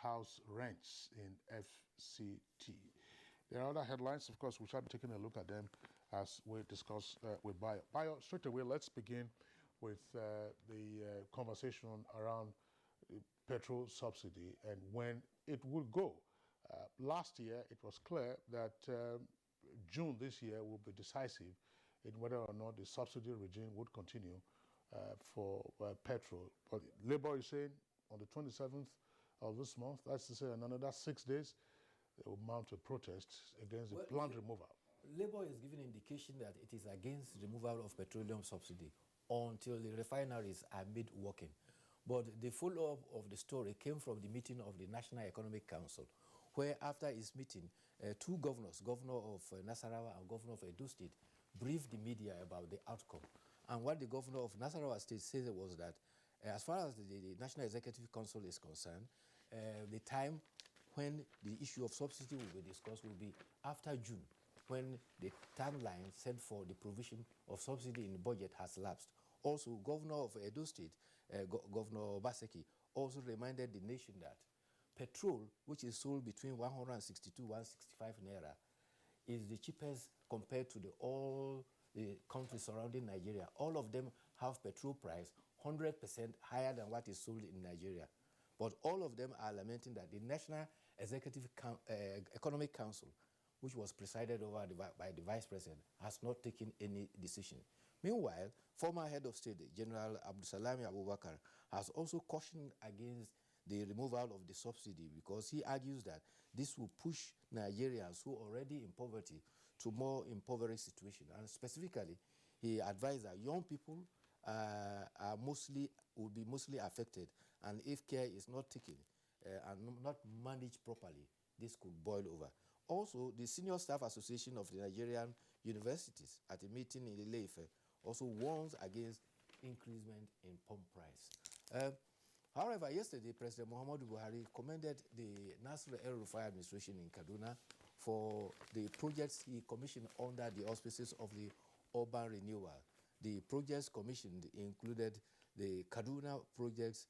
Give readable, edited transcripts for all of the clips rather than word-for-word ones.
house rents in FCT. There are other headlines, of course. We shall be taking a look at them as we discuss with Bayo. Bayo, straight away, let's begin with the conversation around petrol subsidy and when it will go. Last year, it was clear that June this year will be decisive in whether or not the subsidy regime would continue for petrol. But Labour is saying on the 27th of this month, that's to say another 6 days, they will mount a protest against the planned removal. Labour is giving indication that it is against removal of petroleum subsidy until the refineries are made working. But the follow-up of the story came from the meeting of the National Economic Council, where after its meeting, two governors, governor of Nasarawa and governor of Edo State, briefed the media about the outcome. And what the governor of Nasarawa State said was that as far as the National Executive Council is concerned, the time when the issue of subsidy will be discussed will be after June, when the timeline set for the provision of subsidy in the budget has lapsed. Also, Governor of Edo State, Governor Obaseki, also reminded the nation that petrol, which is sold between 162 165 naira, is the cheapest compared to all the countries surrounding Nigeria. All of them have petrol price 100% higher than what is sold in Nigeria. But all of them are lamenting that the National Executive Economic Council, which was presided over by the Vice President, has not taken any decision. Meanwhile, former head of state, General Abdulsalami Abubakar, has also cautioned against the removal of the subsidy because he argues that this will push Nigerians who are already in poverty to more impoverished situation. And specifically, he advised that young people will be mostly affected, and if care is not taken and not managed properly, this could boil over. Also, the Senior Staff Association of the Nigerian Universities at a meeting in Ile-Ife also warns against increasement in pump price. However, yesterday, President Muhammadu Buhari commended the Nasir El-Rufai administration in Kaduna for the projects he commissioned under the auspices of the urban renewal. The projects commissioned included the Kaduna projects,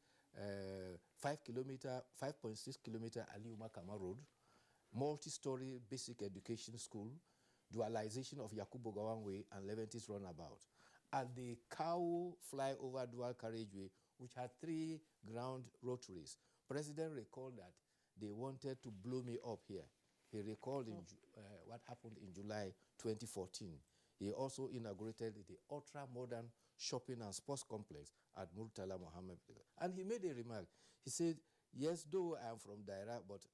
5.6 kilometer Ali Umar Kama Road, multi-story basic education school, dualization of Yakubu Gowon Way and Leventis Runabout, and the Cow flyover dual carriageway, which had 3 ground rotaries. President recalled that they wanted to blow me up here. He recalled what happened in July 2014. He also inaugurated the ultra-modern shopping and sports complex at Murtala Mohammed. And he made a remark. He said, yes, though I am from Daira, but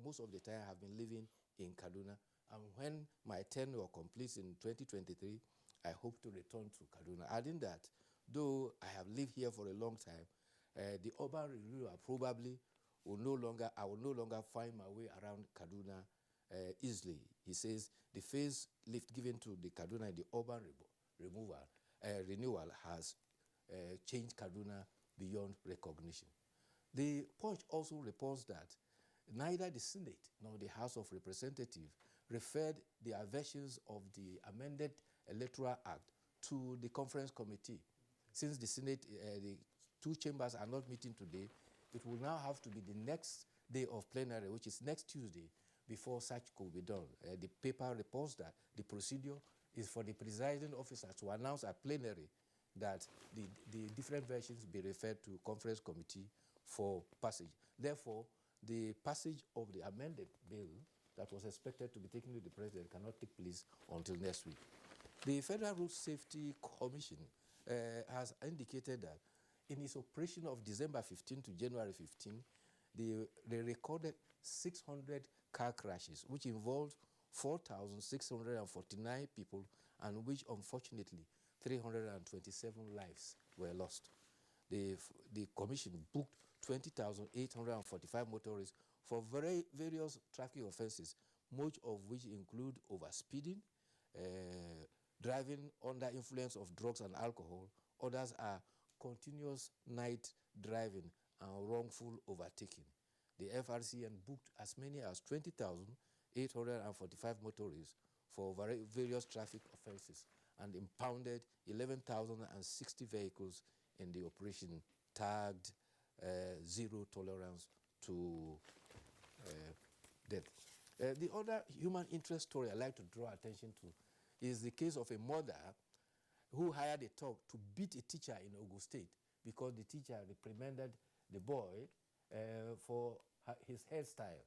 most of the time I have been living in Kaduna. And when my tenure completes in 2023, I hope to return to Kaduna. Adding that, though I have lived here for a long time, the urban renewal probably I will no longer find my way around Kaduna easily. He says the facelift given to the Kaduna in the urban renewal has changed Kaduna beyond recognition. The Punch also reports that neither the Senate nor the House of Representatives referred their versions of the amended Electoral Act to the conference committee. Since the Senate, the 2 chambers are not meeting today, it will now have to be the next day of plenary, which is next Tuesday, before such could be done. The paper reports that the procedure is for the presiding officer to announce at plenary that the different versions be referred to conference committee for passage. Therefore, the passage of the amended bill that was expected to be taken to the president cannot take place until next week. The Federal Road Safety Commission has indicated that in its operation of December 15 to January 15, they recorded 600 car crashes, which involved 4,649 people, and which unfortunately 327 lives were lost. The commission booked 20,845 motorists for various traffic offenses, most of which include overspeeding, driving under influence of drugs and alcohol. Others are continuous night driving and wrongful overtaking. The FRCN booked as many as 20,845 motorists for various traffic offenses and impounded 11,060 vehicles in the operation tagged Zero Tolerance to The other human interest story I like to draw attention to is the case of a mother who hired a thug to beat a teacher in Ogun State because the teacher reprimanded the boy for his hairstyle.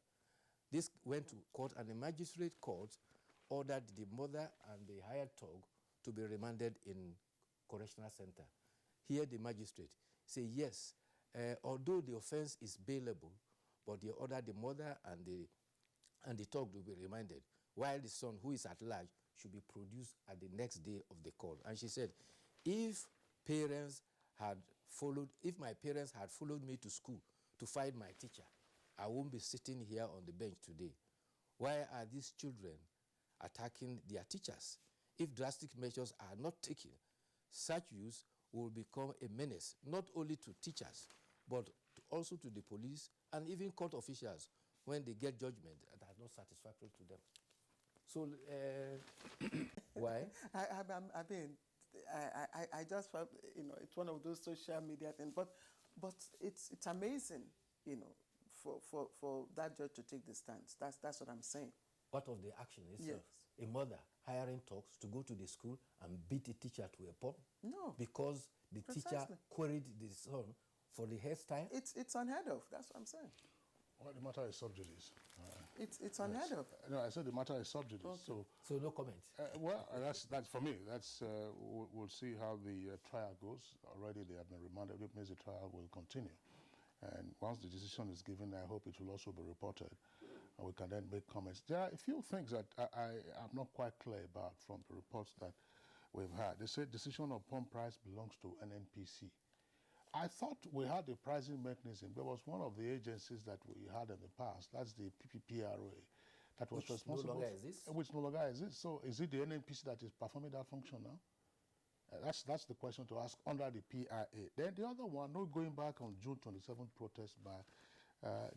This went to court, and the magistrate court ordered the mother and the hired thug to be remanded in correctional center. Here the magistrate say yes, although the offense is bailable, but they ordered the mother and the thug to be remanded, while the son, who is at large, should be produced at the next day of the call. And she said, if my parents had followed me to school to find my teacher, I won't be sitting here on the bench today. Why are these children attacking their teachers? If drastic measures are not taken, such use will become a menace, not only to teachers, but also to the police and even court officials when they get judgment that are not satisfactory to them. So, why? I just felt, it's one of those social media things, but it's amazing, for that judge to take the stance. That's what I'm saying. What of the action itself? Yes. A mother hiring thugs to go to the school and beat the teacher to a pulp? No. Because the teacher queried the son for the hairstyle? It's unheard of. That's what I'm saying. Well, the matter is sub judice. It's unheard of. No, I said the matter is sub judice. Okay. So no comment. Well, that's for me. That's we'll see how the trial goes. Already they have been remanded. It means the trial will continue. And once the decision is given, I hope it will also be reported, and we can then make comments. There are a few things that I'm not quite clear about from the reports that we've had. They say decision of pump price belongs to NNPC. I thought we had a pricing mechanism. There was one of the agencies that we had in the past. That's the PPPRA that was responsible. No longer exists? Which no longer exists. So is it the NNPC that is performing that function now? That's the question to ask under the PIA. Then the other one, not going back on June 27th protest by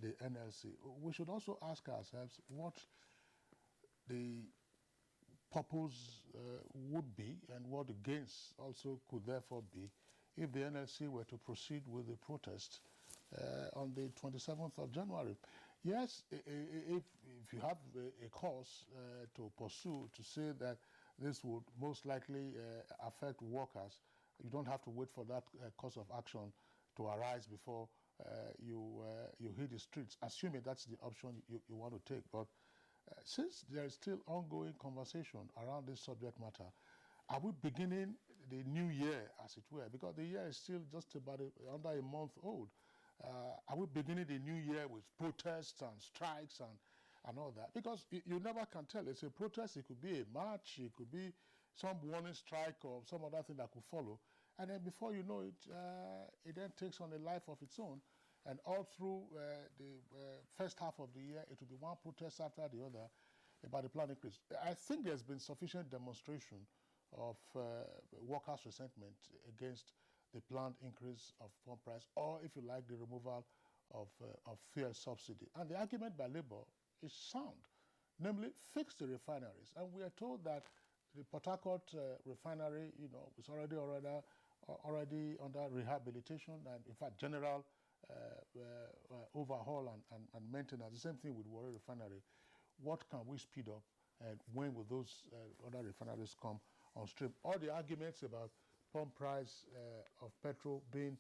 the NLC. We should also ask ourselves what the purpose would be and what the gains also could therefore be if the NLC were to proceed with the protest on the 27th of January. Yes, if you have a cause to pursue to say that this would most likely affect workers, you don't have to wait for that course of action to arise before you hit the streets, assuming that's the option you want to take. But since there is still ongoing conversation around this subject matter, are we beginning the new year, as it were? Because the year is still just about under a month old. Are we beginning the new year with protests and strikes and all that? Because you never can tell. It's a protest, it could be a march, it could be some warning strike or some other thing that could follow. And then before you know it, it then takes on a life of its own. And all through the first half of the year, it will be one protest after the other about the plan increase. I think there's been sufficient demonstration of workers' resentment against the planned increase of pump price, or if you like, the removal of fuel subsidy. And the argument by Labour is sound, namely fix the refineries. And we are told that the Port Harcourt refinery, is already under rehabilitation and, in fact, general overhaul and maintenance. The same thing with Warri Refinery. What can we speed up, and when will those other refineries come on stream? All the arguments about pump price of petrol being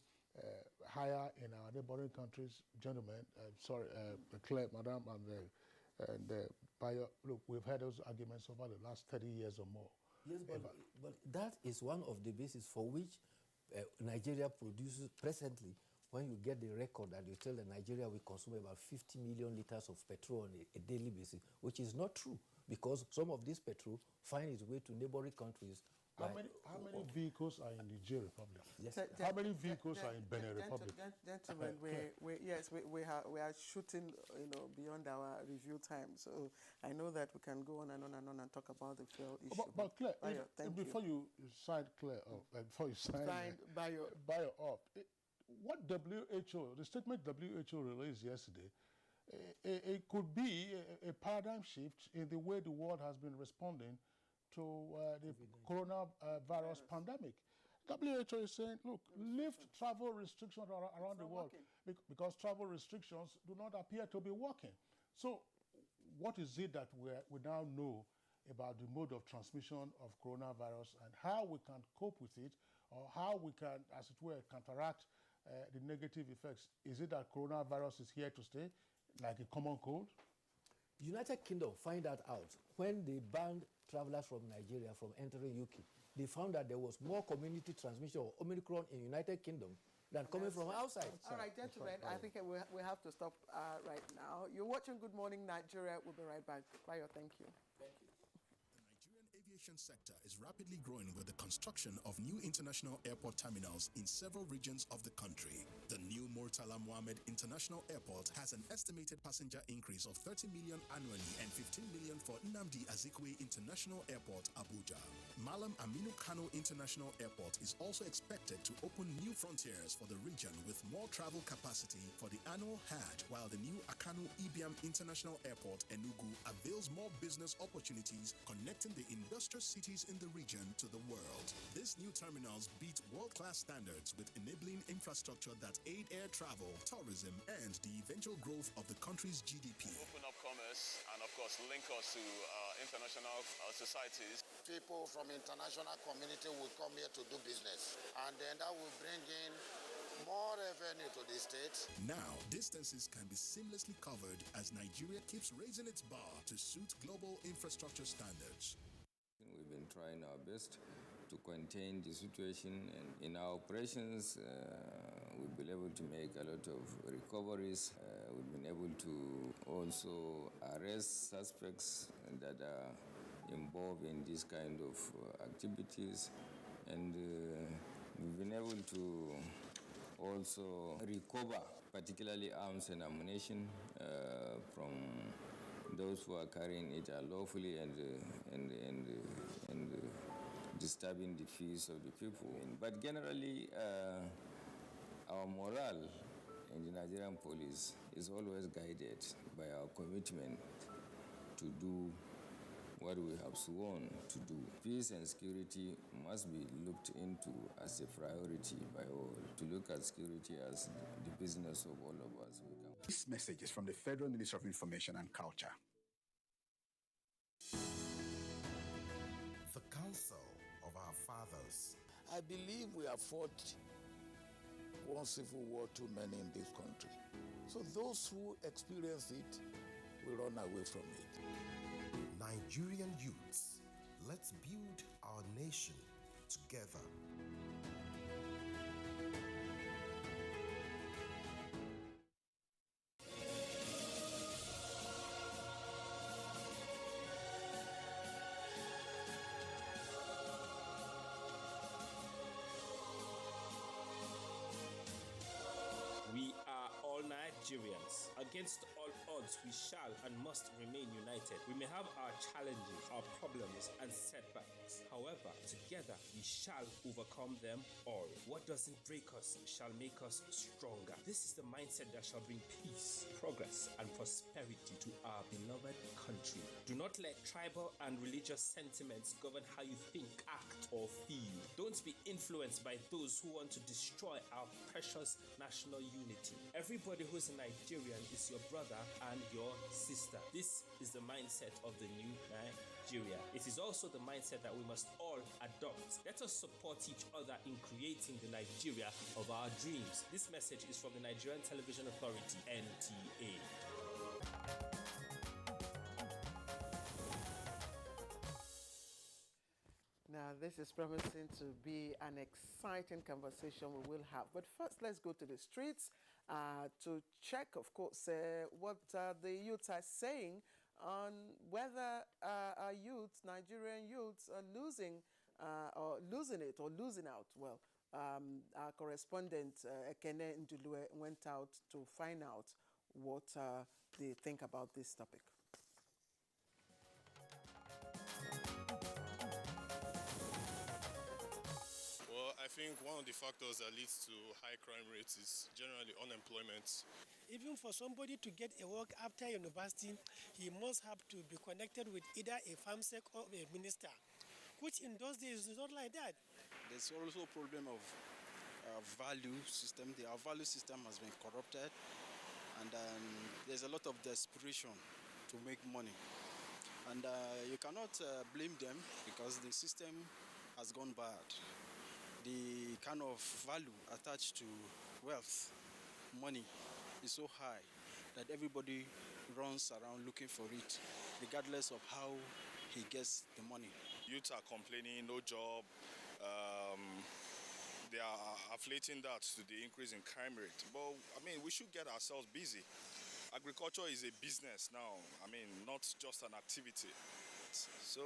higher in our neighboring countries, gentlemen, Claire, Madam, and Bayo, look, we've had those arguments over the last 30 years or more. Yes, but that is one of the bases for which Nigeria produces presently. When you get the record that you tell that Nigeria will consume about 50 million liters of petrol on a daily basis, which is not true, because some of this petrol finds its way to neighboring countries. How many vehicles are in the Niger Republic? Yes. How many vehicles are in Benin Republic? Gentlemen, we are shooting, beyond our review time. So I know that we can go on and on and on and talk about the fuel issue. But Claire, before you sign Claire up, before you sign Bayo up, what WHO, the statement WHO released yesterday, it could be a paradigm shift in the way the world has been responding to the coronavirus pandemic. WHO is saying, look, lift travel restrictions around the world because travel restrictions do not appear to be working. So what is it that we now know about the mode of transmission of coronavirus and how we can cope with it, or how we can, as it were, counteract the negative effects? Is it that coronavirus is here to stay, like a common cold? United Kingdom find that out when they banned travelers from Nigeria from entering UK. They found that there was more community transmission of Omicron in United Kingdom than coming from outside. All right, gentlemen, I think we have to stop right now. You're watching Good Morning Nigeria. We'll be right back. Bayo, thank you. Thank you. The Nigerian aviation sector is rapidly growing with the construction of new international airport terminals in several regions of the country. The new Murtala Mohammed International Airport has an estimated passenger increase of 30 million annually and 15 million for Nnamdi Azikiwe International Airport, Abuja. Malam Aminu Kano International Airport is also expected to open new frontiers for the region with more travel capacity for the annual Hajj, while the new Akanu Ibiam International Airport, Enugu, avails more business opportunities connecting the industrial cities in the region to the world. These new terminals beat world-class standards with enabling infrastructure that aid air travel, tourism, and the eventual growth of the country's GDP. Open up commerce and, of course, link us to international societies. People from international community will come here to do business, and then that will bring in more revenue to the state. Now, distances can be seamlessly covered as Nigeria keeps raising its bar to suit global infrastructure standards. We've been trying our best to contain the situation, and in our operations, we've been able to make a lot of recoveries. We've been able to also arrest suspects that are involved in this kind of activities, and we've been able to also recover particularly arms and ammunition from those who are carrying it unlawfully and disturbing the peace of the people. But generally, our morale in the Nigerian police is always guided by our commitment to do what we have sworn to do. Peace and security must be looked into as a priority by all, to look at security as the business of all of us. This message is from the Federal Ministry of Information and Culture. The counsel of our fathers. I believe we have fought one civil war too many in this country. So those who experience it will run away from it. Nigerian youths, let's build our nation together. We are all Nigerians. Against all odds, we shall and must remain united. We may have our challenges, our problems, and setbacks. However, together we shall overcome them all. What doesn't break us shall make us stronger. This is the mindset that shall bring peace, progress, and prosperity to our beloved country. Do not let tribal and religious sentiments govern how you think, act, or feel. Don't be influenced by those who want to destroy our precious national unity. Everybody who is a Nigerian is your brother and your sister. This is the mindset of the new Nigeria. It is also the mindset that we must all adopt. Let us support each other in creating the Nigeria of our dreams. This message is from the Nigerian Television Authority, NTA. Now, this is promising to be an exciting conversation we will have. But first, let's go to the streets to check, of course, what the youths are saying on whether our youths, Nigerian youths, are losing or losing it or losing out. Well, our correspondent, Ekene Ntalive, went out to find out what they think about this topic. Well, I think one of the factors that leads to high crime rates is generally unemployment. Even for somebody to get a work after university, he must have to be connected with either a farmsec or a minister, which in those days is not like that. There's also a problem of value system. Our value system has been corrupted, and there's a lot of desperation to make money. And you cannot blame them because the system has gone bad. The kind of value attached to wealth, money, is so high that everybody runs around looking for it, regardless of how he gets the money. Youths are complaining, no job. They are afflating that to the increase in crime rate. But, I mean, we should get ourselves busy. Agriculture is a business now. I mean, not just an activity. So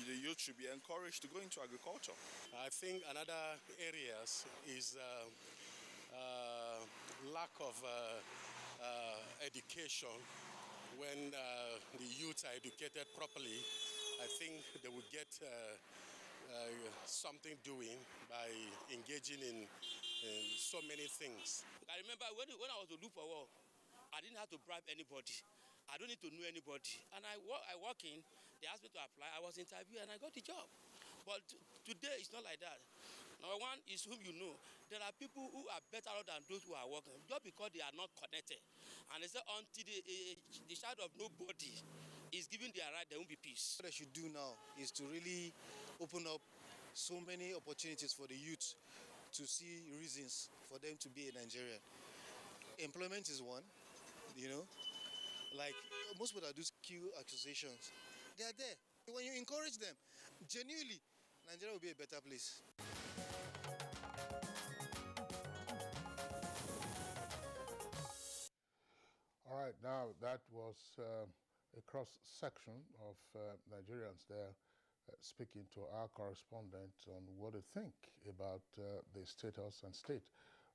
the youth should be encouraged to go into agriculture. I think another areas is lack of education. When the youth are educated properly, I think they will get something doing by engaging in so many things. I remember when I was to look for work, I didn't have to bribe anybody. I don't need to know anybody. And I walk in, they asked me to apply, I was interviewed and I got the job. But today it's not like that. Number one is whom you know. There are people who are better than those who are working, just because they are not connected. And they say until the shadow of nobody is given their right, there won't be peace. What they should do now is to really open up so many opportunities for the youth to see reasons for them to be a Nigerian. Employment is one, you know. Like most people that do skill acquisitions, they are there. When you encourage them, genuinely, Nigeria will be a better place. All right, now that was a cross-section of Nigerians there speaking to our correspondent on what they think about the status and state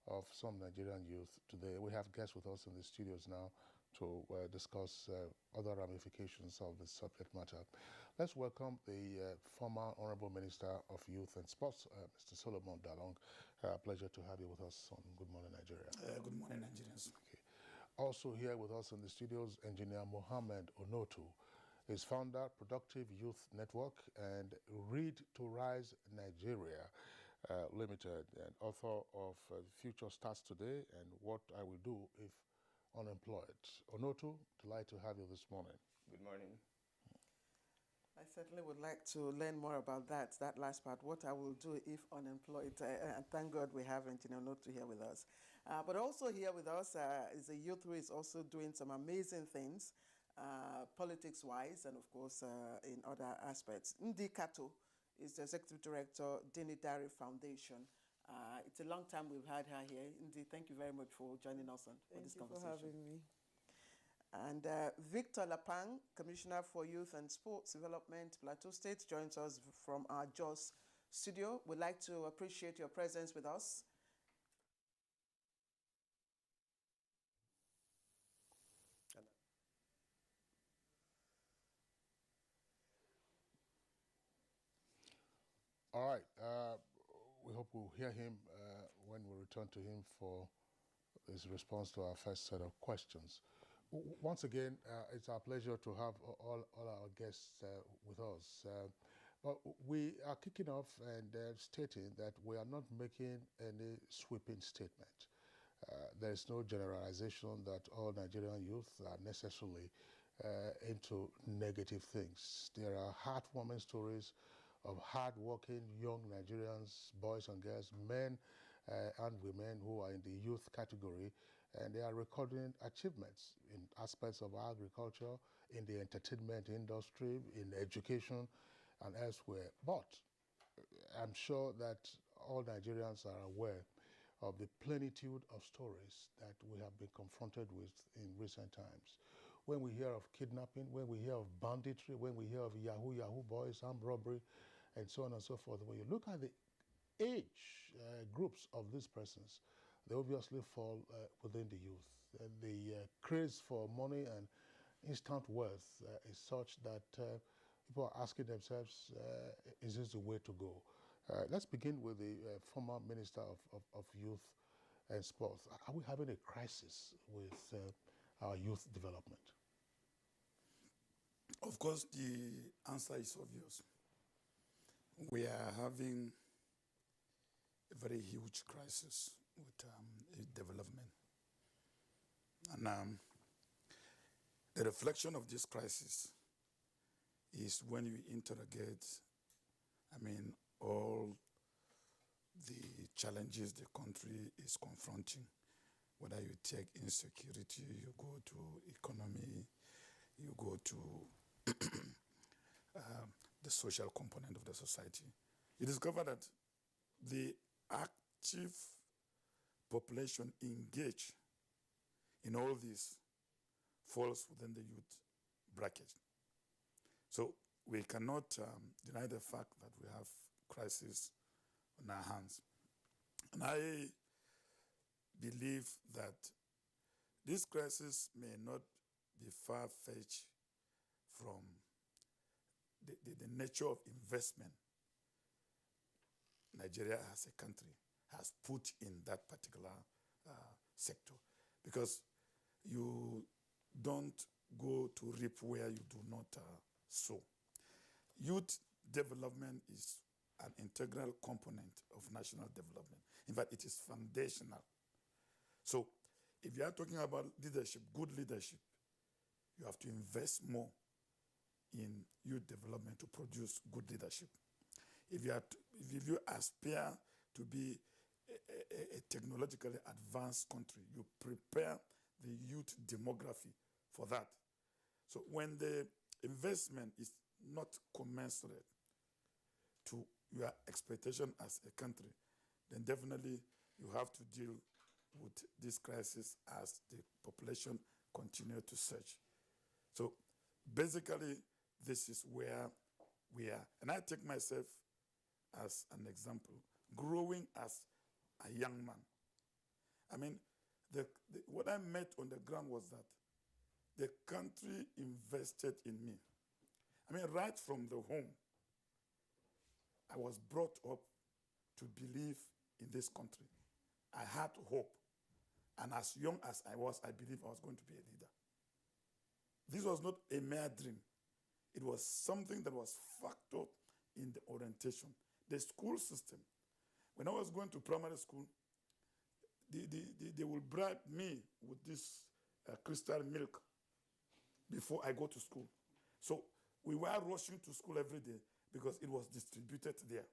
of some Nigerian youth today. We have guests with us in the studios now to discuss other ramifications of the subject matter. Let's welcome the former Honorable Minister of Youth and Sports, Mr. Solomon Dalong. Pleasure to have you with us on Good Morning Nigeria. Good morning, Nigerians. Okay. Also here with us in the studios, Engineer Mohammed Onotu is founder, Productive Youth Network, and Read to Rise Nigeria Limited, and author of Future Starts Today and What I Will Do If Unemployed. Onotu, delighted to have you this morning. Good morning. I certainly would like to learn more about that last part, what I will do if unemployed. And thank God we have Engineer Onotu here with us. But also here with us is a youth who is also doing some amazing things, politics-wise, and of course in other aspects. Ndi Kato is the Executive Director, Dinidari Foundation. It's a long time we've had her here. Ndi, thank you very much for joining us on this conversation. Thank you for having me. And Victor Lapang, Commissioner for Youth and Sports Development, Plateau State, joins us from our Jos studio. We'd like to appreciate your presence with us. All right. We hope we'll hear him when we return to him for his response to our first set of questions. Once again, it's our pleasure to have all our guests with us. But we are kicking off and stating that we are not making any sweeping statement. There is no generalization that all Nigerian youth are necessarily into negative things. There are heartwarming stories of hard-working young Nigerians, boys and girls, men and women who are in the youth category, and they are recording achievements in aspects of agriculture, in the entertainment industry, in education, and elsewhere. But I'm sure that all Nigerians are aware of the plenitude of stories that we have been confronted with in recent times. When we hear of kidnapping, when we hear of banditry, when we hear of Yahoo boys, armed robbery, and so on and so forth, when you look at the age groups of these persons, they obviously fall within the youth. The craze for money and instant wealth is such that people are asking themselves, is this the way to go? Let's begin with the former Minister of Youth and Sports. Are we having a crisis with our youth development? Of course, the answer is obvious. We are having a very huge crisis with development. And The reflection of this crisis is when you interrogate, all the challenges the country is confronting, whether you take insecurity, you go to economy, you go to the social component of the society, you discover that the active population engaged in all this falls within the youth bracket. So we cannot deny the fact that we have crisis on our hands. And I believe that this crisis may not be far-fetched from the nature of investment Nigeria as a country has put in that particular sector. Because you don't go to reap where you do not sow. Youth development is an integral component of national development. In fact, it is foundational. So if you are talking about leadership, good leadership, you have to invest more in youth development to produce good leadership. If you aspire to be a technologically advanced country, you prepare the youth demography for that. So when the investment is not commensurate to your expectation as a country, then definitely you have to deal with this crisis as the population continue to surge. So basically, this is where we are. And I take myself as an example, growing as a young man. I mean, what I met on the ground was that the country invested in me. I mean, right from the home, I was brought up to believe in this country. I had hope. And as young as I was, I believed I was going to be a leader. This was not a mere dream. It was something that was factored in the orientation. The school system, when I was going to primary school, they will bribe me with this crystal milk before I go to school. So we were rushing to school every day because it was distributed there.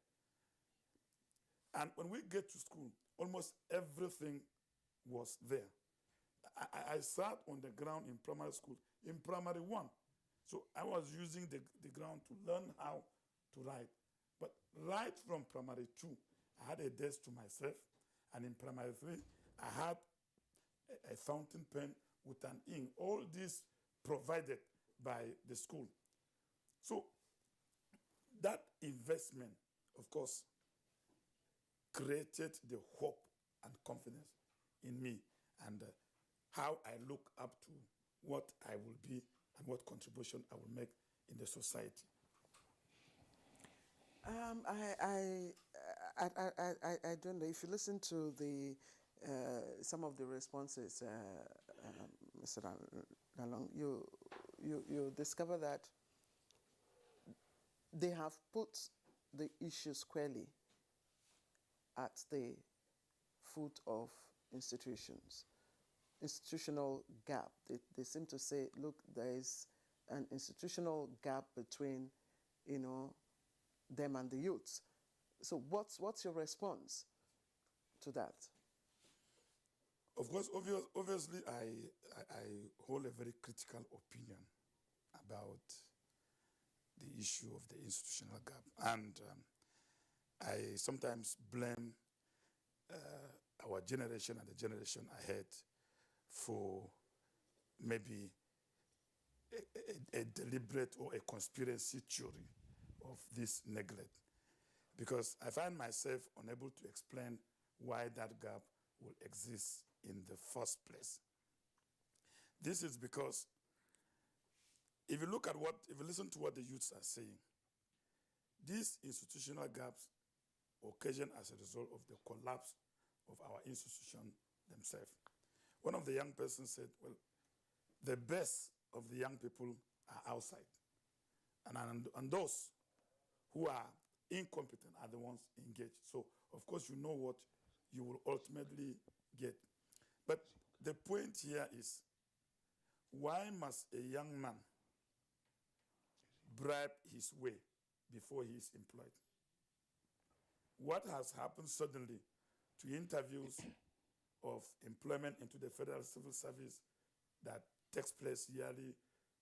And when we get to school, almost everything was there. I sat on the ground in primary school, in primary 1. So I was using the ground to learn how to write. But right from primary 2, I had a desk to myself. And in primary 3, I had a fountain pen with an ink. All this provided by the school. So that investment, of course, created the hope and confidence in me and how I look up to what I will be and what contribution I will make in the society. I don't know if you listen to the some of the responses, Mr. Dalong, you discover that they have put the issue squarely at the foot of institutions. Institutional gap. They seem to say, look, there is an institutional gap between, them and the youths. So what's your response to that? Of course, obviously, I hold a very critical opinion about the issue of the institutional gap. And I sometimes blame our generation and the generation ahead for maybe a deliberate or a conspiracy theory of this neglect. Because I find myself unable to explain why that gap will exist in the first place. This is because if you listen to what the youths are saying, these institutional gaps occasion as a result of the collapse of our institutions themselves. One of the young persons said, well, the best of the young people are outside. And those who are incompetent are the ones engaged. So, of course, you know what you will ultimately get. But the point here is, why must a young man bribe his way before he is employed? What has happened suddenly to interviews of employment into the federal civil service that takes place yearly,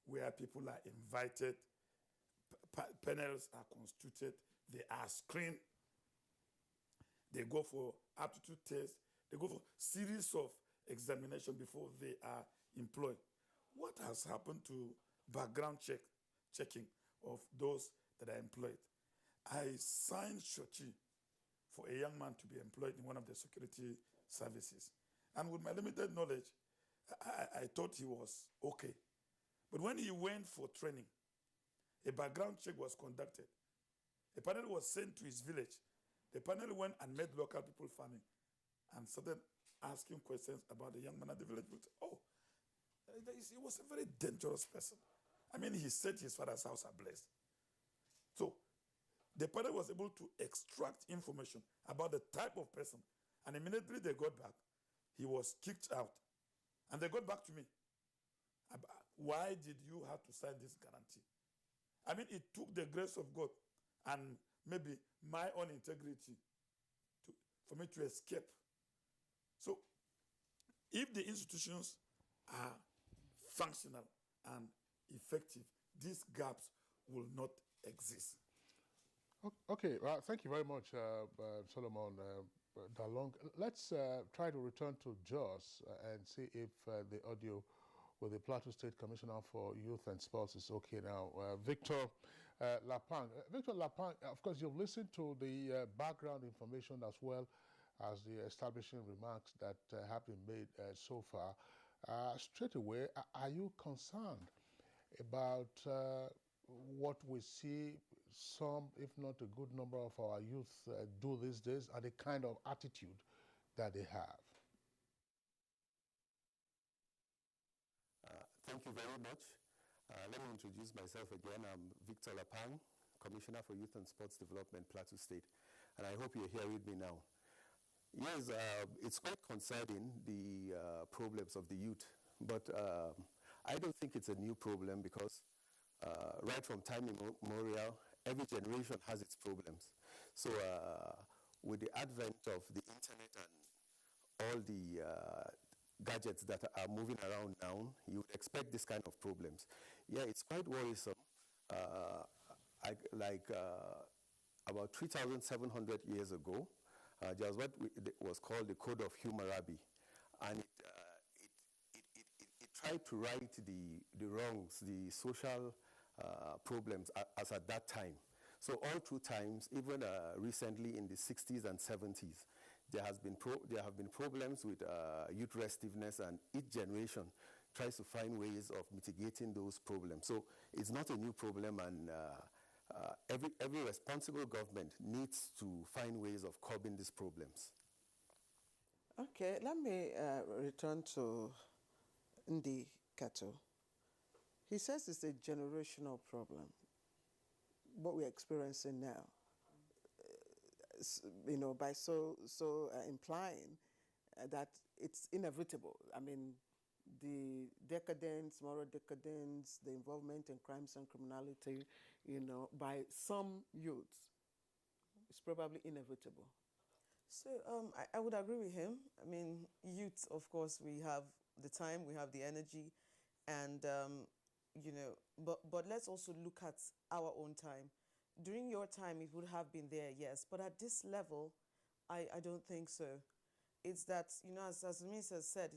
where people are invited, panels are constituted, they are screened, they go for aptitude tests, they go for series of examination before they are employed. What has happened to background checking of those that are employed? I signed Shochi for a young man to be employed in one of the security services. And with my limited knowledge, I thought he was okay. But when he went for training, a background check was conducted. A panel was sent to his village. The panel went and met local people farming and started asking questions about the young man at the village. Oh, he was a very dangerous person. I mean, he said his father's house are blessed. So the panel was able to extract information about the type of person. And immediately they got back, he was kicked out. And they got back to me. Why did you have to sign this guarantee? I mean, it took the grace of God and maybe my own integrity for me to escape. So, if the institutions are functional and effective, these gaps will not exist. Okay, thank you very much, Solomon Dalong. Let's try to return to Jos and see if the audio with the Plateau State Commissioner for Youth and Sports is okay now. Victor Lapang. Victor Lapang, of course, you've listened to the background information as well as the establishing remarks that have been made so far. Straight away, are you concerned about what we see some, if not a good number of our youth do these days, and the kind of attitude that they have? Thank you very much. Let me introduce myself again. I'm Victor Lapang, Commissioner for Youth and Sports Development, Plateau State, and I hope you're here with me now. Yes, it's quite concerning, the problems of the youth, but I don't think it's a new problem because right from time immemorial, every generation has its problems. So with the advent of the internet and all the gadgets that are moving around now, you would expect this kind of problems. Yeah, it's quite worrisome. About 3,700 years ago, there was what was called the Code of Hammurabi, and it tried to right the wrongs, the social problems as at that time. So all through times, even recently in the 60s and 70s, there have been problems with youth restiveness, and each generation tries to find ways of mitigating those problems. So it's not a new problem, and every responsible government needs to find ways of curbing these problems. Okay, let me return to Ndi Kato. He says it's a generational problem, what we're experiencing now. By so implying that it's inevitable. I mean, the decadence, moral decadence, the involvement in crimes and criminality, by some youths, it's probably inevitable. So I would agree with him. I mean, youth, of course, we have the time, we have the energy, and but let's also look at our own time. During your time, it would have been there, yes, but at this level, I don't think so. It's that, as the minister said,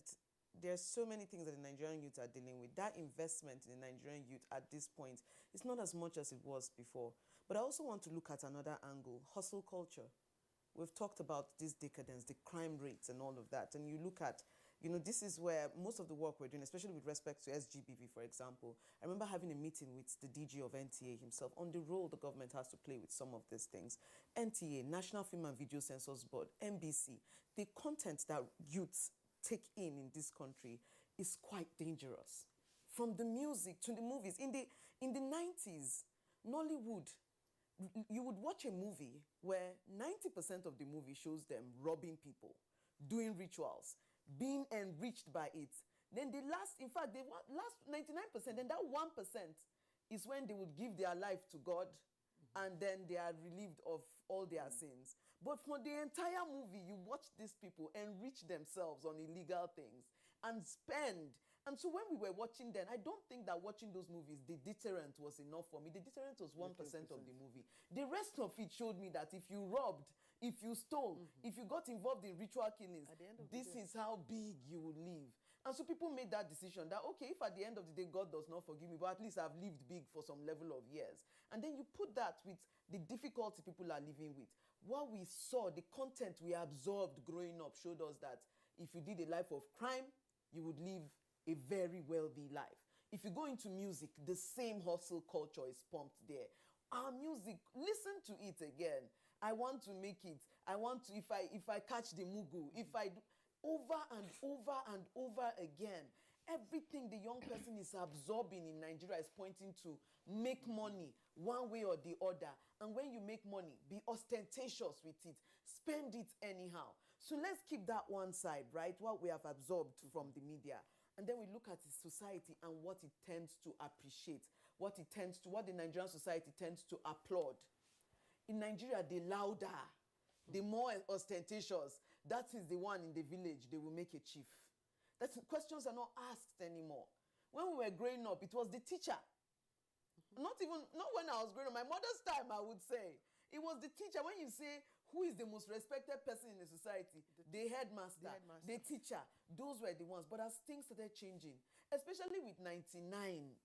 there's so many things that the Nigerian youth are dealing with. That investment in the Nigerian youth at this point is not as much as it was before. But I also want to look at another angle, hustle culture. We've talked about this decadence, the crime rates and all of that. And you look at, this is where most of the work we're doing, especially with respect to SGBV, for example. I remember having a meeting with the DG of NTA himself on the role the government has to play with some of these things. NTA, National Film and Video Censors Board, NBC, the content that youths take in this country is quite dangerous. From the music to the movies. In the 90s, Nollywood, you would watch a movie where 90% of the movie shows them robbing people, doing rituals, being enriched by it. Then the last, in fact, the last 99%, then that 1% is when they would give their life to God, and then they are relieved of all their sins. But for the entire movie, you watch these people enrich themselves on illegal things and spend. And so when we were watching then, I don't think that watching those movies, the deterrent was enough for me. The deterrent was 1% of the movie. The rest of it showed me that if you robbed, if you stole, if you got involved in ritual killings, this is how big you would live. And so people made that decision that, okay, if at the end of the day God does not forgive me, but at least I've lived big for some level of years. And then you put that with the difficulty people are living with. What we saw, the content we absorbed growing up showed us that if you did a life of crime, you would live a very wealthy life. If you go into music, the same hustle culture is pumped there. Our music, listen to it again. I want to make it. I want to, if I catch the mugu, if I do, over and over and over again. Everything the young person is absorbing in Nigeria is pointing to make money one way or the other. And when you make money, be ostentatious with it. Spend it anyhow. So let's keep that one side, right? What we have absorbed from the media. And then we look at the society and what it tends to appreciate, what the Nigerian society tends to applaud. In Nigeria, the louder, the more ostentatious, that is the one in the village, they will make a chief. Questions are not asked anymore. When we were growing up, it was the teacher. Not when I was growing up, my mother's time, I would say. It was the teacher. When you say, who is the most respected person in the society? The headmaster, the teacher. Those were the ones. But as things started changing, especially with 99,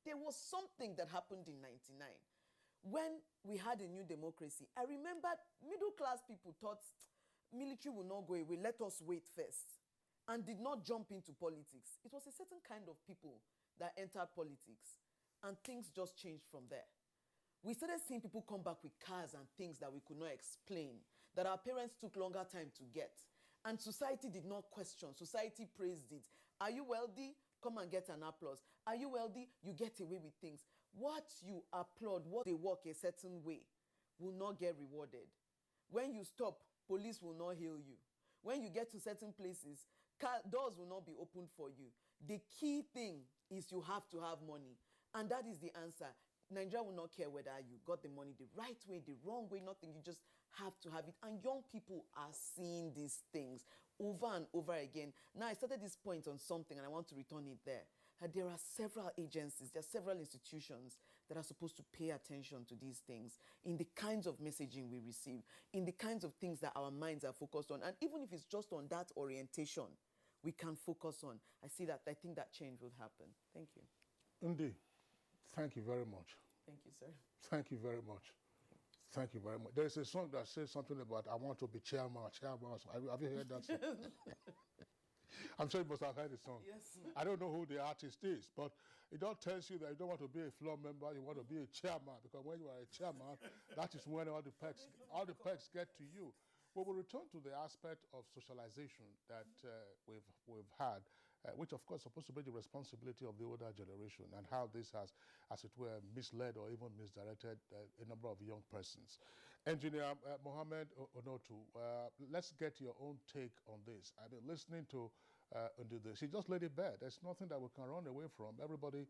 there was something that happened in 99. When we had a new democracy, I remember middle-class people thought, military will not go away, let us wait first, and did not jump into politics. It was a certain kind of people that entered politics, and things just changed from there. We started seeing people come back with cars and things that we could not explain, that our parents took longer time to get. And society did not question. Society praised it. Are you wealthy? Come and get an applause. Are you wealthy? You get away with things. What you applaud, what they work a certain way, will not get rewarded. When you stop, police will not hail you. When you get to certain places, doors will not be opened for you. The key thing is you have to have money. And that is the answer. Nigeria will not care whether you got the money the right way, the wrong way, nothing. You just have to have it. And young people are seeing these things over and over again. Now, I started this point on something, and I want to return it there. There are several agencies, there are several institutions that are supposed to pay attention to these things in the kinds of messaging we receive, in the kinds of things that our minds are focused on. And even if it's just on that orientation, we can focus on. I think that change will happen. Thank you. Ndi, thank you very much. Thank you, sir. Thank you very much. Thank you very much. There's a song that says something about, I want to be chairman. Have you heard that song? I'm sure you must have heard the song. Yes. I don't know who the artist is, but it all tells you that you don't want to be a floor member, you want to be a chairman, because when you are a chairman, that is when all the perks get to you. We will return to the aspect of socialization that we've had, which of course is supposed to be the responsibility of the older generation, and how this has, as it were, misled or even misdirected a number of young persons. Engineer Mohammed Onotu, let's get your own take on this. I've been listening to this. She just laid it bare. There's nothing that we can run away from. Everybody,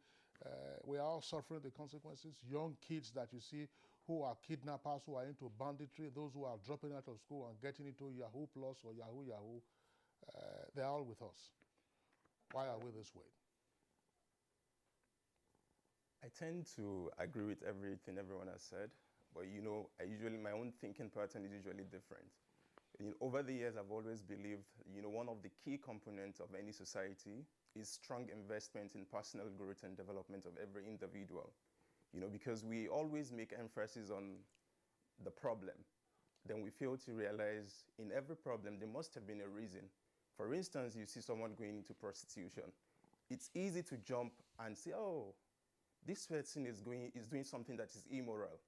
we are all suffering the consequences. Young kids that you see who are kidnappers, who are into banditry, those who are dropping out of school and getting into Yahoo Plus or Yahoo, they're all with us. Why are we this way? I tend to agree with everything everyone has said, but my own thinking pattern is usually different. Over the years, I've always believed, one of the key components of any society is strong investment in personal growth and development of every individual. Because we always make emphasis on the problem. Then we fail to realize in every problem, there must have been a reason. For instance, you see someone going into prostitution. It's easy to jump and say, oh, this person is doing something that is immoral.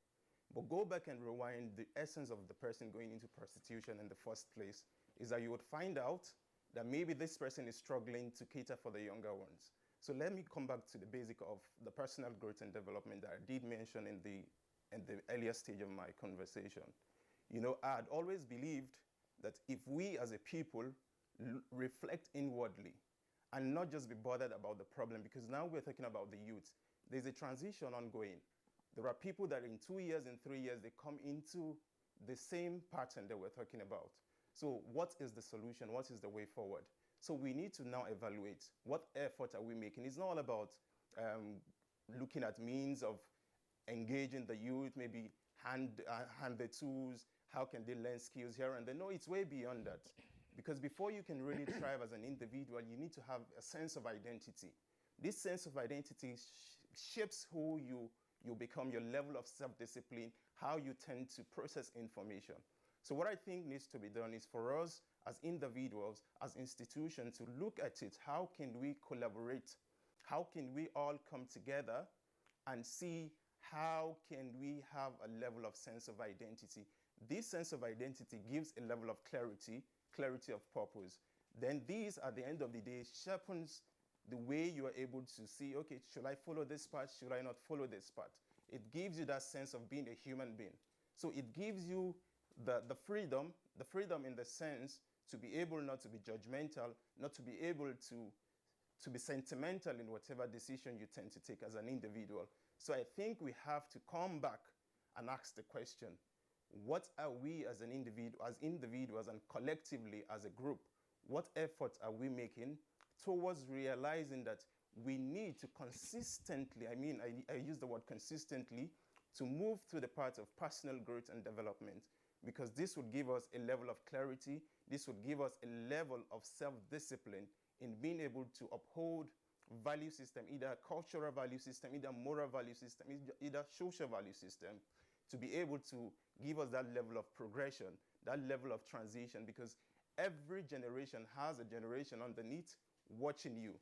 But go back and rewind. The essence of the person going into prostitution in the first place is that you would find out that maybe this person is struggling to cater for the younger ones. So let me come back to the basic of the personal growth and development that I did mention in the earlier stage of my conversation. I had always believed that if we as a people reflect inwardly and not just be bothered about the problem, because now we're talking about the youth. There's a transition ongoing. There are people that in 2 years, in 3 years, they come into the same pattern that we're talking about. So what is the solution? What is the way forward? So we need to now evaluate what effort are we making. It's not all about looking at means of engaging the youth, maybe hand the tools, how can they learn skills here and there. No, it's way beyond that. Because before you can really thrive as an individual, you need to have a sense of identity. This sense of identity shapes who you become, your level of self-discipline, how you tend to process information. So what I think needs to be done is for us as individuals, as institutions, to look at it. How can we collaborate? How can we all come together and see how can we have a level of sense of identity? This sense of identity gives a level of clarity of purpose. Then these, at the end of the day, sharpens the way you are able to see, okay, should I follow this path? Should I not follow this path? It gives you that sense of being a human being. So it gives you the freedom in the sense to be able not to be judgmental, not to be able to be sentimental in whatever decision you tend to take as an individual. So I think we have to come back and ask the question, what are we as an individual, as individuals and collectively as a group, what efforts are we making towards realizing that we need to consistently, I use the word consistently, to move through the path of personal growth and development, because this would give us a level of clarity, this would give us a level of self-discipline in being able to uphold value system, either cultural value system, either moral value system, either social value system, to be able to give us that level of progression, that level of transition, because every generation has a generation underneath watching you,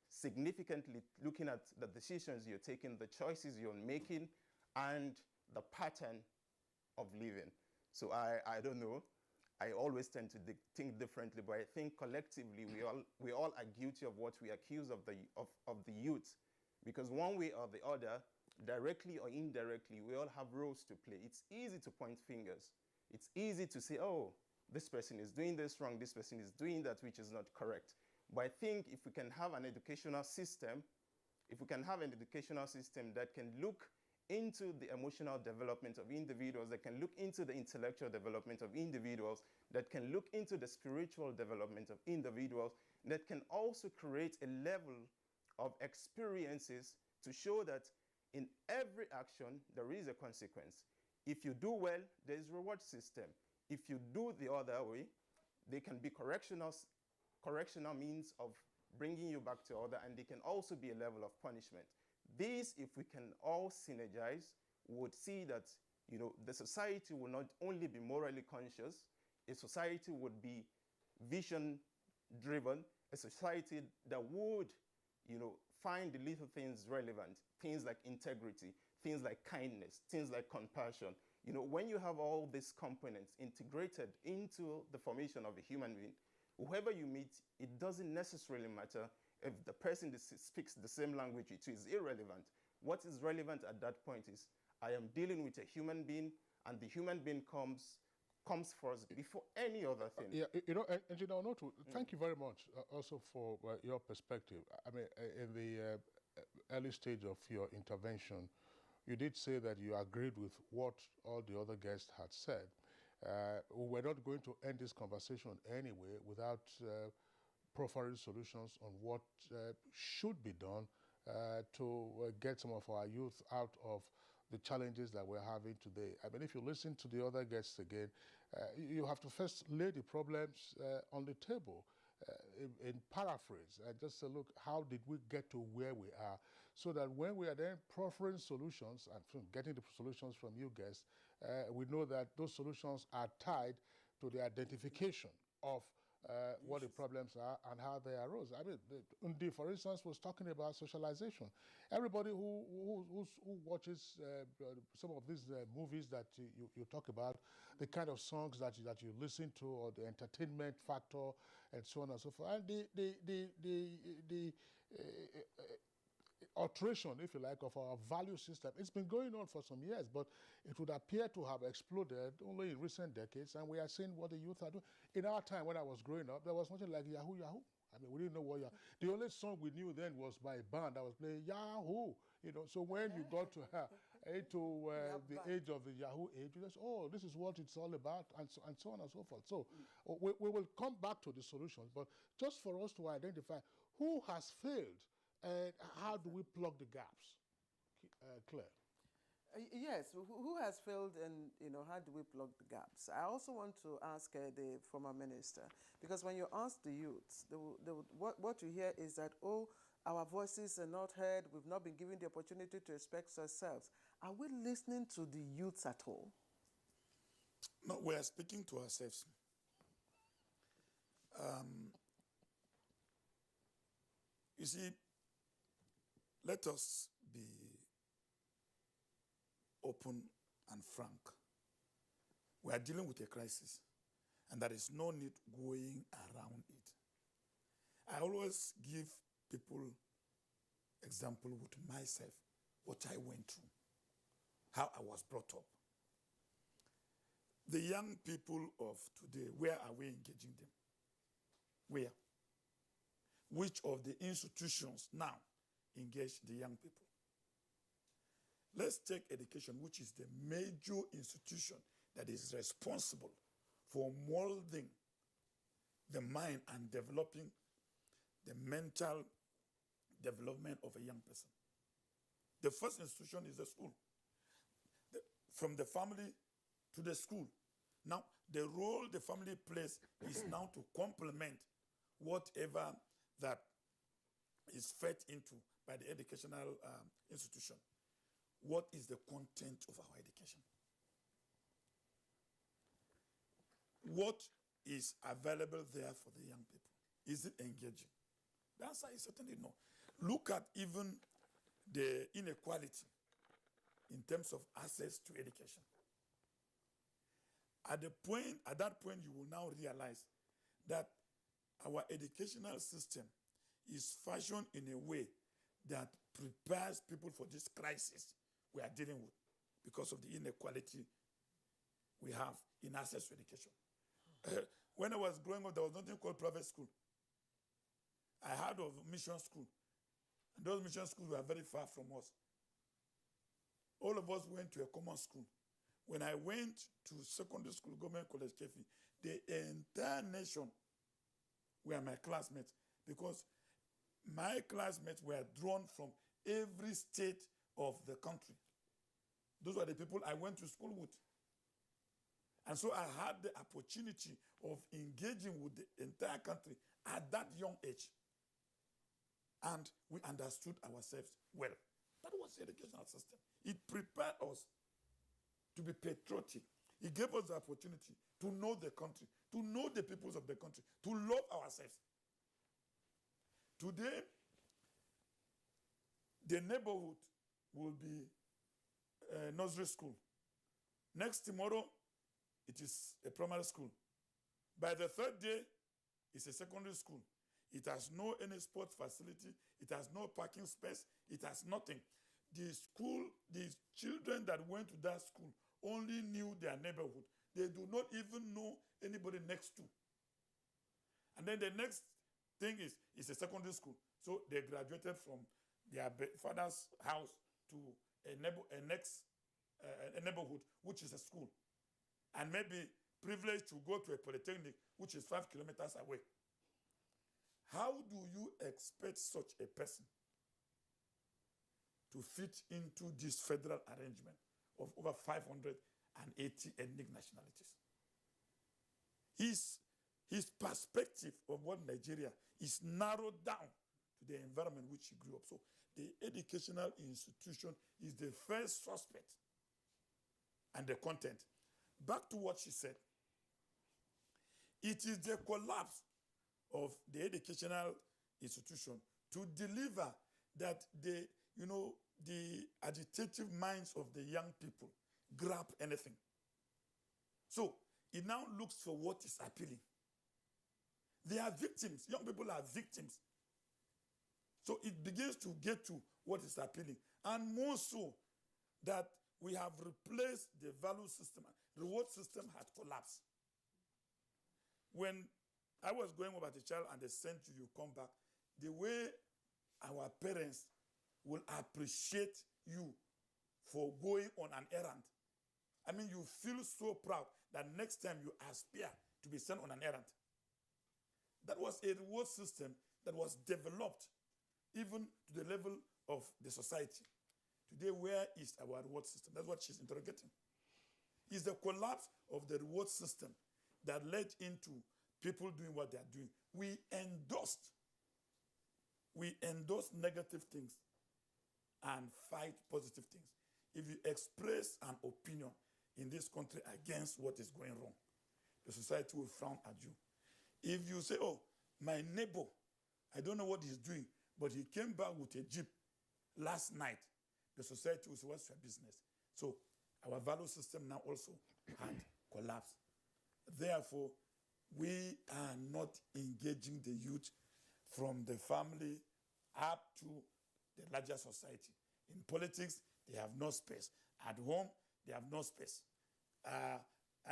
significantly looking at the decisions you're taking, the choices you're making, and the pattern of living. So I don't know. I always tend to think differently, but I think collectively we all are guilty of what we accuse of the youth, because one way or the other, directly or indirectly, we all have roles to play. It's easy to point fingers. It's easy to say, oh, this person is doing this wrong, this person is doing that which is not correct. But I think if we can have an educational system, that can look into the emotional development of individuals, that can look into the intellectual development of individuals, that can look into the spiritual development of individuals, that can also create a level of experiences to show that in every action there is a consequence. If you do well, there is a reward system. If you do the other way, they can be correctional means of bringing you back to order, and they can also be a level of punishment. These, if we can all synergize, would see that the society will not only be morally conscious, a society would be vision-driven, a society that would find the little things relevant, things like integrity, things like kindness, things like compassion. When you have all these components integrated into the formation of a human being, whoever you meet, it doesn't necessarily matter if the person speaks the same language. It is irrelevant. What is relevant at that point is I am dealing with a human being, and the human being comes first before any other thing. Engineer Onotu, thank you very much also for your perspective. I mean, in the early stage of your intervention, you did say that you agreed with what all the other guests had said. We're not going to end this conversation anyway without proffering solutions on what should be done to get some of our youth out of the challenges that we're having today. I mean, if you listen to the other guests again, you have to first lay the problems on the table in paraphrase and just say, look, how did we get to where we are? So that when we are then proffering solutions and getting the solutions from you guys, we know that those solutions are tied to the identification of what the problems are and how they arose. I mean, Undi, for instance, was talking about socialization. Everybody who watches some of these movies that you talk about, the kind of songs that you listen to, or the entertainment factor, and so on and so forth, and the alteration, if you like, of our value system. It's been going on for some years, but it would appear to have exploded only in recent decades, and we are seeing what the youth are doing. In our time, when I was growing up, there was nothing like Yahoo Yahoo. I mean, we didn't know what the only song we knew then was by a band that was playing Yahoo. You know, so when you got to into the age of the Yahoo age, you just, oh, this is what it's all about, and so on and so forth. So we will come back to the solutions, but just for us to identify who has failed and how do we plug the gaps, Claire? Yes, who has failed, and how do we plug the gaps? I also want to ask the former minister, because when you ask the youths, what you hear is that, oh, our voices are not heard, we've not been given the opportunity to express ourselves. Are we listening to the youths at all? No, we are speaking to ourselves. You see, let us be open and frank. We are dealing with a crisis, and there is no need going around it. I always give people example with myself, what I went through, how I was brought up. The young people of today, where are we engaging them? Where? Which of the institutions now engage the young people? Let's take education, which is the major institution that is responsible for molding the mind and developing the mental development of a young person. The first institution is the school. From the family to the school. Now, the role the family plays is now to complement whatever that is fed into by the educational institution. What is the content of our education? What is available there for the young people? Is it engaging? The answer is certainly no. Look at even the inequality in terms of access to education. At that point, you will now realize that our educational system is fashioned in a way that prepares people for this crisis we are dealing with because of the inequality we have in access to education. When I was growing up, there was nothing called private school. I heard of mission school. And those mission schools were very far from us. All of us went to a common school. When I went to secondary school, government college, Kefi, the entire nation were my classmates because my classmates were drawn from every state of the country. Those were the people I went to school with. And so I had the opportunity of engaging with the entire country at that young age. And we understood ourselves well. That was the educational system. It prepared us to be patriotic. It gave us the opportunity to know the country, to know the peoples of the country, to love ourselves. Today, the neighborhood will be a nursery school. Next tomorrow, it is a primary school. By the third day, it's a secondary school. It has no any sports facility. It has no parking space. It has nothing. The children that went to that school only knew their neighborhood. They do not even know anybody next to. And then the next thing is it's a secondary school. So they graduated from their father's house to a neighborhood, which is a school. And maybe privileged to go to a polytechnic, which is 5 kilometers away. How do you expect such a person to fit into this federal arrangement of over 580 ethnic nationalities? His perspective of what Nigeria is narrowed down to the environment which he grew up. So the educational institution is the first suspect, and the content. Back to what she said. It is the collapse of the educational institution to deliver that the agitative minds of the young people grab anything. So it now looks for what is appealing. They are victims. Young people are victims. So it begins to get to what is appealing. And more so that we have replaced the value system. Reward system had collapsed. When I was going over the child and they sent you, you come back. The way our parents will appreciate you for going on an errand. I mean, you feel so proud that next time you aspire to be sent on an errand. That was a reward system that was developed even to the level of the society. Today, where is our reward system? That's what she's interrogating. It's the collapse of the reward system that led into people doing what they are doing. We endorse negative things and fight positive things. If you express an opinion in this country against what is going wrong, the society will frown at you. If you say, oh, my neighbor, I don't know what he's doing, but he came back with a jeep last night, the society will say, what's your business? So our value system now also had collapsed. Therefore, we are not engaging the youth from the family up to the larger society. In politics, they have no space. At home, they have no space.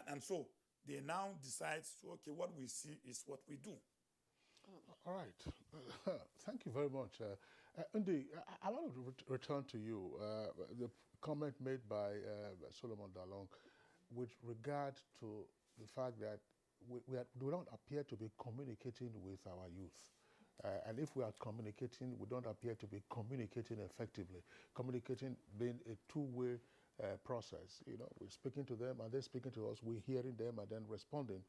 And so they now decide, so, okay, what we see is what we do. All right. Thank you very much. Ndi, I want to return to you. The comment made by Solomon Dalong with regard to the fact that we don't appear to be communicating with our youth. And if we are communicating, we don't appear to be communicating effectively. Communicating being a two-way process. You know, we're speaking to them and they're speaking to us. We're hearing them and then responding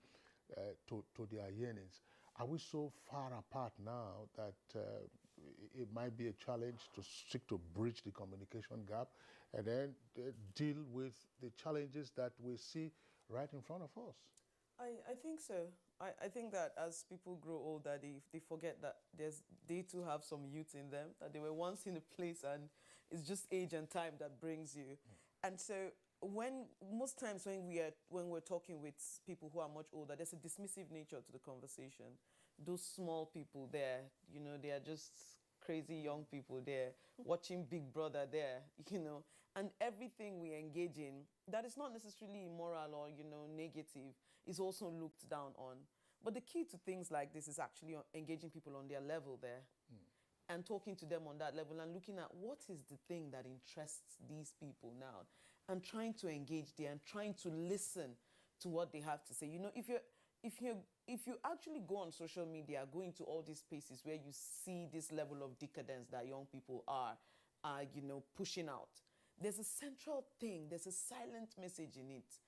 to their yearnings. Are we so far apart now that it might be a challenge to seek to bridge the communication gap and then deal with the challenges that we see right in front of us? I think so. I think that as people grow older, they forget that they too have some youth in them, that they were once in a place and it's just age and time that brings you. And so most times when we're talking with people who are much older, there's a dismissive nature to the conversation. Those small people there, you know, they are just crazy young people there, watching Big Brother there, you know, and everything we engage in that is not necessarily immoral or, you know, negative is also looked down on. But the key to things like this is actually engaging people on their level there and talking to them on that level and looking at what is the thing that interests these people now and trying to engage there and trying to listen to what they have to say. You know, if you actually go on social media, go into all these spaces where you see this level of decadence that young people are you know, pushing out, there's a central thing, there's a silent message in it.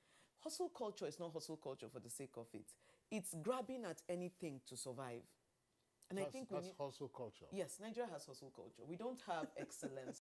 Hustle culture is not hustle culture for the sake of it. It's grabbing at anything to survive. And I think that's hustle culture. Yes, Nigeria has hustle culture. We don't have excellence.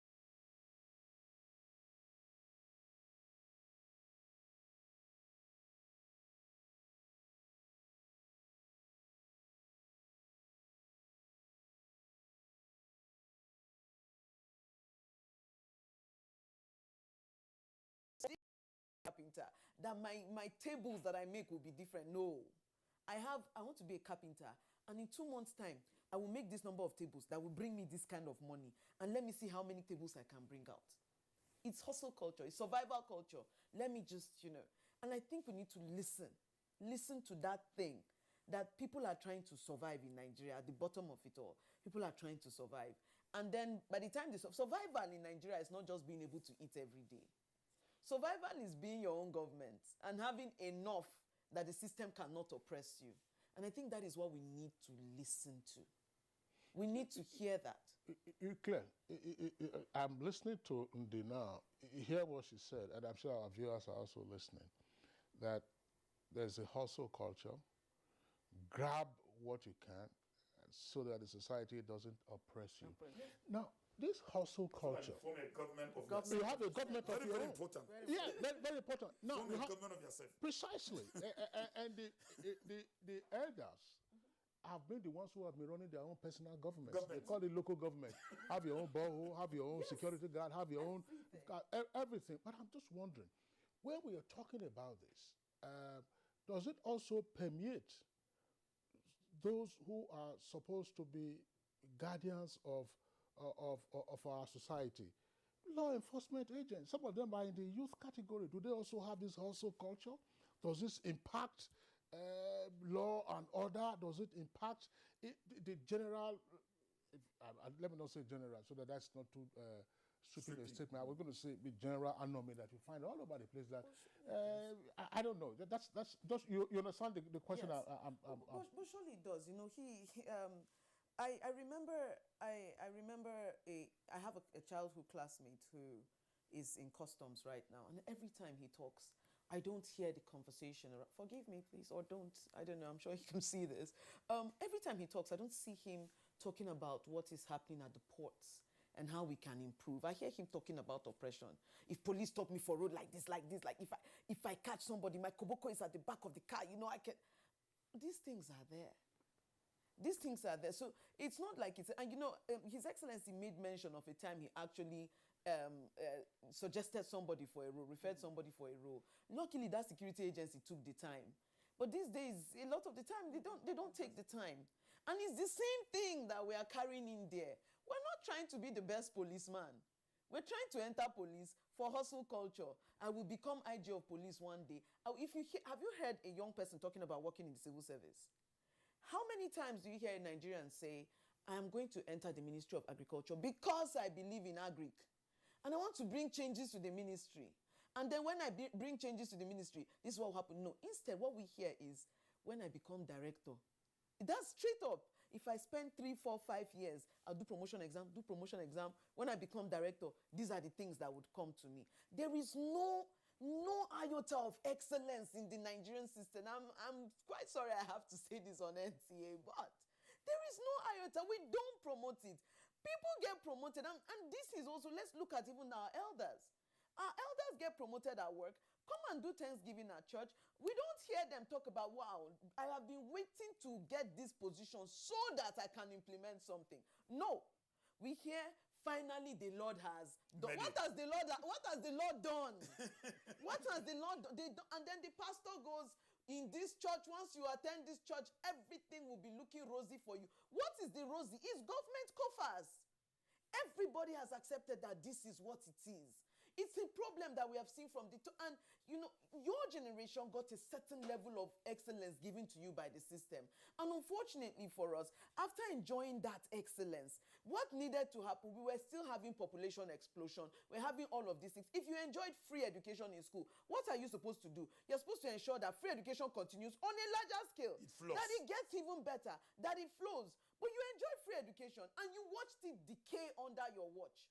Carpenter, that my tables that I make will be different. No. I want to be a carpenter, and in 2 months' time, I will make this number of tables that will bring me this kind of money, and let me see how many tables I can bring out. It's hustle culture, it's survival culture. Let me just, you know, and I think we need to listen to that thing that people are trying to survive in Nigeria, at the bottom of it all. People are trying to survive. And then by the time survival in Nigeria is not just being able to eat every day. Survival is being your own government and having enough that the system cannot oppress you. And I think that is what we need to listen to. We need to hear that. Clear. I'm listening to Ndi now. Hear what she said, and I'm sure our viewers are also listening, that there's a hustle culture. Grab what you can so that the society doesn't oppress you. Now, this hustle culture. Form a government of yourself. You have a government of your own. Very important. Yeah, very important. Now, form a government of yourself. Precisely. And the elders have been the ones who have been running their own personal governments. They call it local government. Have your own borehole, have your own security guard, have your own everything. But I'm just wondering, when we are talking about this, does it also permeate those who are supposed to be guardians of our society? Law enforcement agents, some of them are in the youth category. Do they also have this hustle culture? Does this impact law and order? Does it impact the general? Let me not say general, so that's not too sweeping a statement. I was going to say the general anomaly that you find all over the place. That I don't know. That's just you understand the question. Yes. But surely it does. You know, I remember I have a childhood classmate who is in customs right now, and every time he talks, I don't hear the conversation. Forgive me, please, or don't. I don't know. I'm sure he can see this. Every time he talks, I don't see him talking about what is happening at the ports and how we can improve. I hear him talking about oppression. If police stop me for road like this, like if I catch somebody, my koboko is at the back of the car. You know, I can. These things are there. These things are there. So it's not like it's, and you know, His Excellency made mention of a time he actually suggested somebody for a role, referred somebody for a role. Luckily, that security agency took the time. But these days, a lot of the time, they don't take the time. And it's the same thing that we are carrying in there. We're not trying to be the best policeman. We're trying to enter police for hustle culture. I will become IG of police one day. Have you heard a young person talking about working in the civil service? How many times do you hear a Nigerian say, I am going to enter the Ministry of Agriculture because I believe in agric, and I want to bring changes to the ministry. And then when I bring changes to the ministry, this is what will happen. No, instead, what we hear is, when I become director, that's straight up. If I spend 3, 4, 5 years, I'll do promotion exam. When I become director, these are the things that would come to me. There is no iota of excellence in the Nigerian system. I'm quite sorry I have to say this on NTA, but there is no iota. We don't promote it. People get promoted, and this is also, let's look at even our elders. Our elders get promoted at work, come and do Thanksgiving at church. We don't hear them talk about, wow, I have been waiting to get this position so that I can implement something. No. We hear, finally the Lord has done. What has the Lord done? What has the Lord done? And then the pastor goes, in this church, once you attend this church, everything will be looking rosy for you. What is the rosy? It's government coffers. Everybody has accepted that this is what it is. It's a problem that we have seen from and you know, your generation got a certain level of excellence given to you by the system. And unfortunately for us, after enjoying that excellence, what needed to happen? We were still having population explosion. We're having all of these things. If you enjoyed free education in school, what are you supposed to do? You're supposed to ensure that free education continues on a larger scale. It flows. That it gets even better, that it flows. But you enjoy free education and you watched it decay under your watch.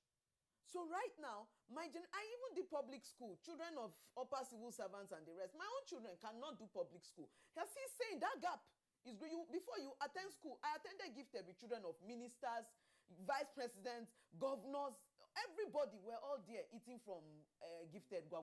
So right now, I even did public school, children of upper civil servants and the rest. My own children cannot do public school. Because he's saying that gap is before you attend school. I attended gifted with children of ministers, vice presidents, governors, everybody were all there eating from gifted.